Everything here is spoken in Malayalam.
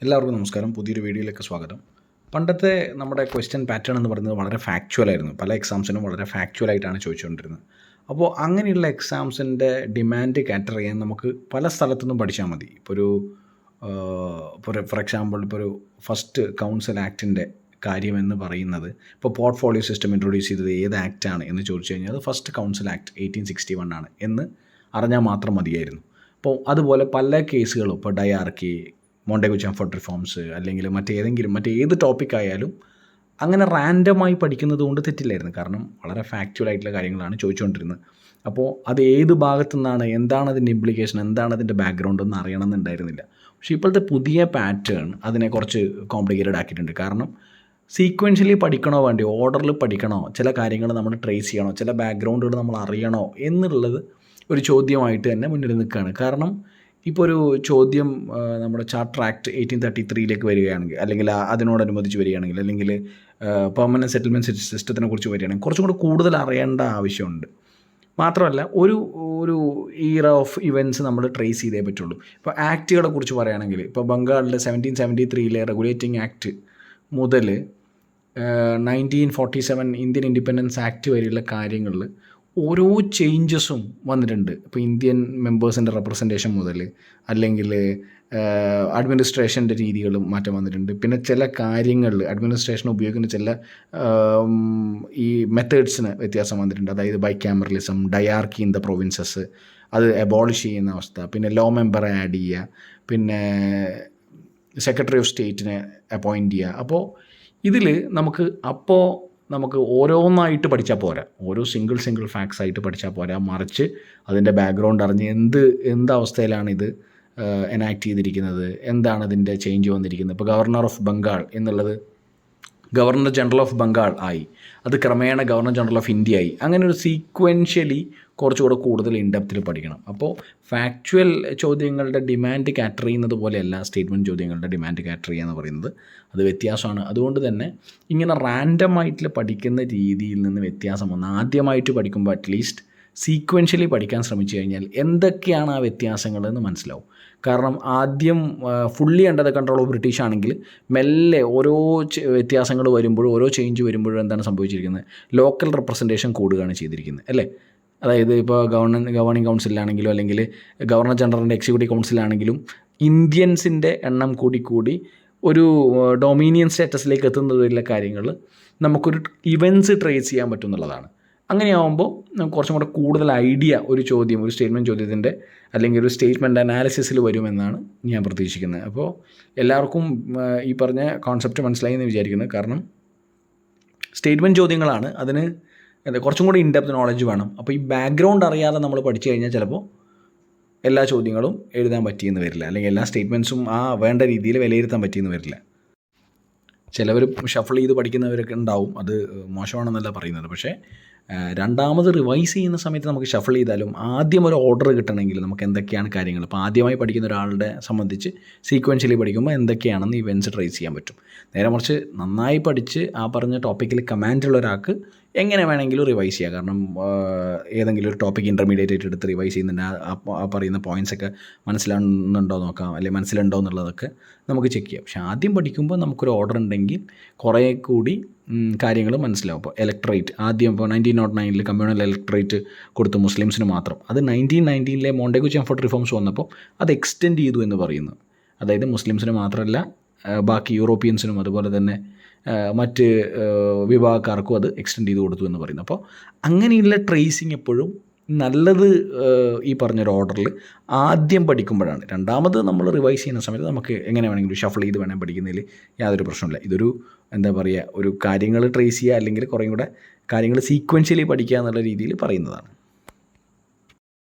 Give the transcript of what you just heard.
എല്ലാവർക്കും നമസ്കാരം. പുതിയൊരു വീഡിയോയിലേക്ക് സ്വാഗതം. പണ്ടത്തെ നമ്മുടെ ക്വസ്റ്റ്യൻ പാറ്റേൺ എന്ന് പറയുന്നത് വളരെ ഫാക്ച്വലായിരുന്നു. പല എക്സാംസിനും വളരെ ഫാക്ച്വലായിട്ടാണ് ചോദിച്ചുകൊണ്ടിരുന്നത്. അപ്പോൾ അങ്ങനെയുള്ള എക്സാംസിൻ്റെ ഡിമാൻഡ് കാറ്റർ ചെയ്യാൻ നമുക്ക് പല സ്ഥലത്തുനിന്നും പഠിച്ചാൽ മതി. ഇപ്പോൾ ഫോർ എക്സാമ്പിൾ ഇപ്പോൾ ഒരു ഫസ്റ്റ് കൗൺസിൽ ആക്ടിൻ്റെ കാര്യമെന്ന് പറയുന്നത്, ഇപ്പോൾ പോർട്ട്ഫോളിയോ സിസ്റ്റം ഇൻട്രൊഡ്യൂസ് ചെയ്തത് ഏത് ആക്റ്റാണ് എന്ന് ചോദിച്ചു കഴിഞ്ഞാൽ അത് ഫസ്റ്റ് കൗൺസിൽ ആക്ട് 1861 ആണ് എന്ന് അറിഞ്ഞാൽ മാത്രം മതിയായിരുന്നു. അപ്പോൾ അതുപോലെ പല കേസുകളും ഇപ്പോൾ ഡയാർക്കി, മോണ്ടേഗോ ചാംഫോർഡ് റിഫോംസ് അല്ലെങ്കിൽ മറ്റേത് ടോപ്പിക്കായാലും അങ്ങനെ റാൻഡമായി പഠിക്കുന്നത് കൊണ്ട് തെറ്റില്ലായിരുന്നു. കാരണം വളരെ ഫാക്ച്വലായിട്ടുള്ള കാര്യങ്ങളാണ് ചോദിച്ചുകൊണ്ടിരുന്നത്. അപ്പോൾ അത് ഏത് ഭാഗത്തു നിന്നാണ്, എന്താണ് അതിൻ്റെ ഇംപ്ലിക്കേഷൻ, എന്താണ് അതിൻ്റെ ബാക്ക്ഗ്രൗണ്ട് എന്ന് അറിയണമെന്നുണ്ടായിരുന്നില്ല. പക്ഷേ ഇപ്പോഴത്തെ പുതിയ പാറ്റേൺ അതിനെ കുറച്ച് കോംപ്ലിക്കേറ്റഡ് ആക്കിയിട്ടുണ്ട്. കാരണം സീക്വൻഷ്യലി പഠിക്കണോ വേണ്ടി ഓർഡറിൽ പഠിക്കണോ, ചില കാര്യങ്ങൾ നമ്മൾ ട്രേസ് ചെയ്യണോ, ചില ബാക്ക്ഗ്രൗണ്ടുകൾ നമ്മൾ അറിയണോ എന്നുള്ളത് ഒരു ചോദ്യമായിട്ട് തന്നെ മുന്നിൽ നിൽക്കുകയാണ്. കാരണം ഇപ്പോൾ ഒരു ചോദ്യം നമ്മുടെ ചാർട്ടർ ആക്ട് 1833 വരികയാണെങ്കിൽ, അല്ലെങ്കിൽ അതിനോടനുബന്ധിച്ച് വരികയാണെങ്കിൽ, അല്ലെങ്കിൽ പെർമനൻറ്റ് സെറ്റിൽമെൻറ്റ് സിസ്റ്റത്തിനെ കുറിച്ച് വരികയാണെങ്കിൽ കുറച്ചും കൂടി കൂടുതൽ അറിയേണ്ട ആവശ്യമുണ്ട്. മാത്രമല്ല ഒരു ഇയർ ഓഫ് ഇവൻറ്റ്സ് നമ്മൾ ട്രേസ് ചെയ്തേ പറ്റുള്ളൂ. ഇപ്പോൾ ആക്റ്റുകളെ കുറിച്ച് പറയുകയാണെങ്കിൽ, ഇപ്പോൾ ബംഗാളിലെ 1773 റെഗുലേറ്റിംഗ് ആക്ട് മുതൽ 1947 ഇന്ത്യൻ ഇൻഡിപെൻഡൻസ് ആക്ട് വരെയുള്ള കാര്യങ്ങളിൽ ഓരോ ചേഞ്ചസും വന്നിട്ടുണ്ട്. ഇപ്പോൾ ഇന്ത്യൻ മെമ്പേഴ്സിൻ്റെ റെപ്രസെൻറ്റേഷൻ മുതൽ, അല്ലെങ്കിൽ അഡ്മിനിസ്ട്രേഷൻ്റെ രീതികളും മാറ്റം വന്നിട്ടുണ്ട്. പിന്നെ ചില കാര്യങ്ങളിൽ അഡ്മിനിസ്ട്രേഷൻ ഉപയോഗിക്കുന്ന ചില ഈ മെത്തേഡ്സിന് വ്യത്യാസം വന്നിട്ടുണ്ട്. അതായത് bicameralism, dyarchy in the provinces അത് അബോളിഷ് ചെയ്യുന്ന അവസ്ഥ, പിന്നെ ലോ മെമ്പറെ ആഡ് ചെയ്യുക, പിന്നെ സെക്രട്ടറി ഓഫ് സ്റ്റേറ്റിനെ അപ്പോയിൻറ്റ് ചെയ്യുക. അപ്പോൾ ഇതിൽ നമുക്ക് ഓരോന്നായിട്ട് പഠിച്ചാൽ പോരാ, ഓരോ സിംഗിൾ ഫാക്ട്സ് ആയിട്ട് പഠിച്ചാൽ പോരാ. മറിച്ച് അതിൻ്റെ ബാക്ക്ഗ്രൗണ്ട് അറിഞ്ഞ് എന്ത് അവസ്ഥയിലാണ് ഇത് എനാക്ട് ചെയ്തിരിക്കുന്നത്, എന്താണ് ഇതിൻ്റെ ചേഞ്ച് വന്നിരിക്കുന്നത്. ഇപ്പോൾ ഗവർണർ ഓഫ് ബംഗാൾ എന്നുള്ളത് ഗവർണർ ജനറൽ ഓഫ് ബംഗാൾ ആയി, അത് ക്രമേണ ഗവർണർ ജനറൽ ഓഫ് ഇന്ത്യ ആയി. അങ്ങനെ ഒരു സീക്വൻഷ്യലി കുറച്ചുകൂടെ കൂടുതൽ ഇൻഡെപ്തിൽ പഠിക്കണം. അപ്പോൾ ഫാക്ച്വൽ ചോദ്യങ്ങളുടെ ഡിമാൻഡ് കാറ്റർ ചെയ്യുന്നത് പോലെയല്ല സ്റ്റേറ്റ്മെൻറ്റ് ചോദ്യങ്ങളുടെ ഡിമാൻഡ് കാറ്റർ ചെയ്യുക എന്ന് പറയുന്നത്. അത് വ്യത്യാസമാണ്. അതുകൊണ്ട് തന്നെ ഇങ്ങനെ റാൻഡമായിട്ട് പഠിക്കുന്ന രീതിയിൽ നിന്ന് വ്യത്യാസം വന്ന് ആദ്യമായിട്ട് പഠിക്കുമ്പോൾ അറ്റ്ലീസ്റ്റ് സീക്വൻഷ്യലി പഠിക്കാൻ ശ്രമിച്ചു കഴിഞ്ഞാൽ എന്തൊക്കെയാണ് ആ വ്യത്യാസങ്ങളെന്ന് മനസ്സിലാവും. കാരണം ആദ്യം fully under the control of British ആണെങ്കിൽ മെല്ലെ ഓരോ വ്യത്യാസങ്ങൾ വരുമ്പോഴും, ഓരോ ചേഞ്ച് വരുമ്പോഴും എന്താണ് സംഭവിച്ചിരിക്കുന്നത്, ലോക്കൽ റെപ്രസെൻറ്റേഷൻ കൂടുകയാണ് ചെയ്തിരിക്കുന്നത്, അല്ലേ? അതായത് ഇപ്പോൾ ഗവർണിംഗ് കൗൺസിലാണെങ്കിലും, അല്ലെങ്കിൽ ഗവർണർ ജനറലിൻ്റെ എക്സിക്യൂട്ടീവ് കൗൺസിലാണെങ്കിലും ഇന്ത്യൻസിൻ്റെ എണ്ണം കൂടി ഒരു ഡൊമീനിയൻ സ്റ്റാറ്റസിലേക്ക് എത്തുന്നതിലുള്ള കാര്യങ്ങൾ നമുക്കൊരു ഇവൻറ്റ്സ് ട്രേസ് ചെയ്യാൻ പറ്റും എന്നുള്ളതാണ്. അങ്ങനെയാവുമ്പോൾ നമുക്ക് കുറച്ചും കൂടെ കൂടുതൽ ഐഡിയ ഒരു സ്റ്റേറ്റ്മെൻറ്റ് ചോദ്യത്തിൻ്റെ അല്ലെങ്കിൽ ഒരു സ്റ്റേറ്റ്മെൻറ്റ് അനാലിസിസിൽ വരുമെന്നാണ് ഞാൻ പ്രതീക്ഷിക്കുന്നത്. അപ്പോൾ എല്ലാവർക്കും ഈ പറഞ്ഞ കോൺസെപ്റ്റ് മനസ്സിലായി എന്ന് വിചാരിക്കുന്നത്. കാരണം സ്റ്റേറ്റ്മെൻറ്റ് ചോദ്യങ്ങളാണ്, അതിന് കുറച്ചും കൂടി ഇൻഡെപ്ത് നോളജ് വേണം. അപ്പോൾ ഈ ബാക്ക്ഗ്രൗണ്ട് അറിയാതെ നമ്മൾ പഠിച്ചു കഴിഞ്ഞാൽ ചിലപ്പോൾ എല്ലാ ചോദ്യങ്ങളും എഴുതാൻ പറ്റിയെന്ന് വരില്ല, അല്ലെങ്കിൽ എല്ലാ സ്റ്റേറ്റ്മെൻറ്റ്സും വേണ്ട രീതിയിൽ വിലയിരുത്താൻ പറ്റിയെന്ന് വരില്ല. ചിലവർ ഷഫിൾ ചെയ്ത് പഠിക്കുന്നവരൊക്കെ ഉണ്ടാവും, അത് മോശമാണെന്നല്ല പറയുന്നത്. പക്ഷേ രണ്ടാമത് റിവൈസ് ചെയ്യുന്ന സമയത്ത് നമുക്ക് ഷഫിൾ ചെയ്താലും ആദ്യം ഒരു ഓർഡർ കിട്ടണമെങ്കിൽ നമുക്ക് എന്തൊക്കെയാണ് കാര്യങ്ങൾ, ഇപ്പോൾ ആദ്യമായി പഠിക്കുന്ന ഒരാളുടെ സംബന്ധിച്ച് സീക്വൻഷ്യലി പഠിക്കുമ്പോൾ എന്തൊക്കെയാണെന്ന് ഇവൻറ്റ്സ് ട്രേസ് ചെയ്യാൻ പറ്റും. നേരെ മറിച്ച് നന്നായി പഠിച്ച് ആ പറഞ്ഞ ടോപ്പിക്കിൽ കമാൻഡുള്ള ഒരാൾക്ക് എങ്ങനെ വേണമെങ്കിലും റിവൈസ് ചെയ്യാം. കാരണം ഏതെങ്കിലും ഒരു ടോപ്പിക് ഇൻ്റർമീഡിയറ്റ് ആയിട്ട് എടുത്ത് റിവൈസ് ചെയ്യുന്നുണ്ട്, ആ പറയുന്ന പോയിൻറ്റ്സൊക്കെ മനസ്സിലാകുന്നുണ്ടോ നോക്കാം, അല്ലെങ്കിൽ മനസ്സിലുണ്ടോ എന്നുള്ളതൊക്കെ നമുക്ക് ചെക്ക് ചെയ്യാം. പക്ഷേ ആദ്യം പഠിക്കുമ്പോൾ നമുക്കൊരു ഓർഡർ ഉണ്ടെങ്കിൽ കുറേ കൂടി കാര്യങ്ങൾ മനസ്സിലാവും. ഇപ്പോൾ ഇലക്ട്രേറ്റ് ആദ്യം ഇപ്പോൾ 1909 കമ്മ്യൂണൽ ഇലക്ട്രേറ്റ് കൊടുത്തു മുസ്ലിംസിന് മാത്രം. അത് 1919 മോണ്ടേഗോ ചാംഫോർഡ് റിഫോംസ് വന്നപ്പോൾ അത് എക്സ്റ്റെൻഡ് ചെയ്തു എന്ന് പറയുന്നു. അതായത് മുസ്ലിംസിന് മാത്രമല്ല ബാക്കി യൂറോപ്യൻസിനും അതുപോലെ തന്നെ മറ്റ് വിഭാഗക്കാർക്കും അത് എക്സ്റ്റെൻഡ് ചെയ്ത് കൊടുത്തു എന്ന് പറയുന്നു. അപ്പോൾ അങ്ങനെയുള്ള ട്രേസിങ് എപ്പോഴും നല്ലത് ഈ പറഞ്ഞൊരു ഓർഡറിൽ ആദ്യം പഠിക്കുമ്പോഴാണ്. രണ്ടാമത് നമ്മൾ റിവൈസ് ചെയ്യുന്ന സമയത്ത് നമുക്ക് എങ്ങനെ വേണമെങ്കിലും ഷഫിൾ ചെയ്ത് വേണം പഠിക്കുന്നതിൽ യാതൊരു പ്രശ്നമില്ല. ഇതൊരു ഒരു കാര്യങ്ങൾ ട്രേസ് ചെയ്യുക, അല്ലെങ്കിൽ കുറേ കൂടെ കാര്യങ്ങൾ സീക്വൻഷ്യലി പഠിക്കുക എന്നുള്ള രീതിയിൽ പറയുന്നതാണ്.